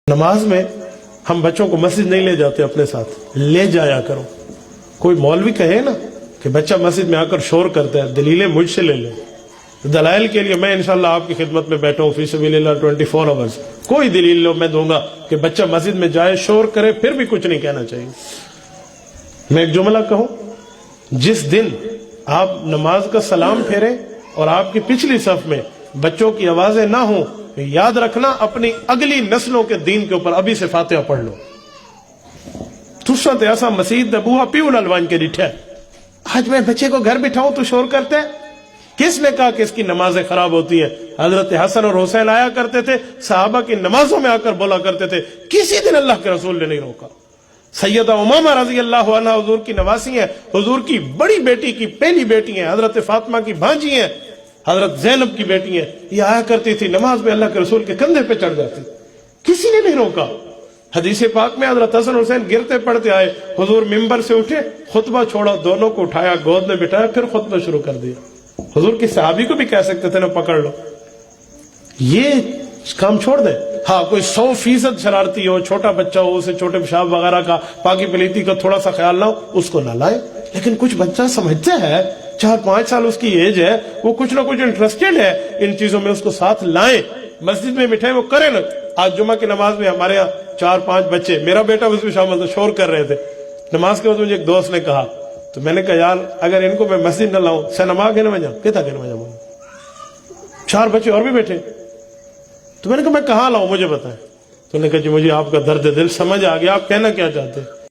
نماز میں ہم بچوں کو مسجد نہیں لے جاتے اپنے ساتھ، لے جایا کرو۔ کوئی مولوی کہے نا کہ بچہ مسجد میں آ کر شور کرتا ہے، دلیلیں مجھ سے لے لے۔ دلائل کے لیے میں انشاءاللہ آپ کی خدمت میں بیٹھا ہوں فی سبیل اللہ 24 آورز، کوئی دلیل لو میں دوں گا کہ بچہ مسجد میں جائے شور کرے پھر بھی کچھ نہیں کہنا چاہیے۔ میں ایک جملہ کہوں، جس دن آپ نماز کا سلام پھیریں اور آپ کی پچھلی صف میں بچوں کی آوازیں نہ ہوں، یاد رکھنا اپنی اگلی نسلوں کے دین کے اوپر ابھی سے فاتحہ پڑھ لو۔ تُسا تے ایسا مسجد بوہا پیو نلوان کے ڈٹھے، آج میں بچے کو گھر بٹھاؤں تو شور کرتے ہیں۔ کس نے کہا کہ اس کی نمازیں خراب ہوتی ہیں؟ حضرت حسن اور حسین آیا کرتے تھے، صحابہ کی نمازوں میں آ کر بولا کرتے تھے، کسی دن اللہ کے رسول نے نہیں روکا۔ سیدہ امامہ رضی اللہ عنہ حضور کی نواسی ہیں، حضور کی بڑی بیٹی کی پہلی بیٹی ہیں، حضرت فاطمہ کی بھانجی ہیں، حضرت زینب کی بیٹی ہیں، یہ آیا کرتی تھی نماز میں اللہ کے رسول کے کندھے پہ چڑھ جاتی، کسی نے نہیں روکا۔ حدیث پاک میں حضرت حسن حسین گرتے پڑتے آئے، حضور ممبر سے اٹھے، خطبہ چھوڑا، دونوں کو اٹھایا، گود میں بٹھایا، پھر خطبہ شروع کر دیا۔ حضور کی صحابی کو بھی کہہ سکتے تھے نا پکڑ لو، یہ کام چھوڑ دیں۔ ہاں کوئی 100% شرارتی ہو، چھوٹا بچہ ہو، اسے چھوٹے پیشاب وغیرہ کا، پاکی پلیتی کا تھوڑا سا خیال نہ ہو، اس کو نہ لائیں۔ لیکن کچھ بچہ سمجھتے ہیں، 4-5 سال اس کی ایج ہے، وہ کچھ نہ کچھ انٹرسٹڈ ہے ان چیزوں میں، اس کو ساتھ لائیں، مسجد میں بٹھائیں، وہ کریں نا۔ آج جمعہ کی نماز میں ہمارے یہاں 4-5 بچے، میرا بیٹا اس میں شامل تھا، شور کر رہے تھے۔ نماز کے وقت مجھے ایک دوست نے کہا، تو میں نے کہا یار اگر ان کو میں مسجد نہ لاؤں سینما کے نہ میں جاؤں، کہتا کہ نہ میں جاؤں۔ 4 بچے اور بھی بیٹھے، تو میں نے کہا میں کہاں لاؤں مجھے بتائیں۔ تو نے کہا جی مجھے آپ کا درد دل سمجھ آ گیا، آپ کہنا کیا چاہتے ہیں۔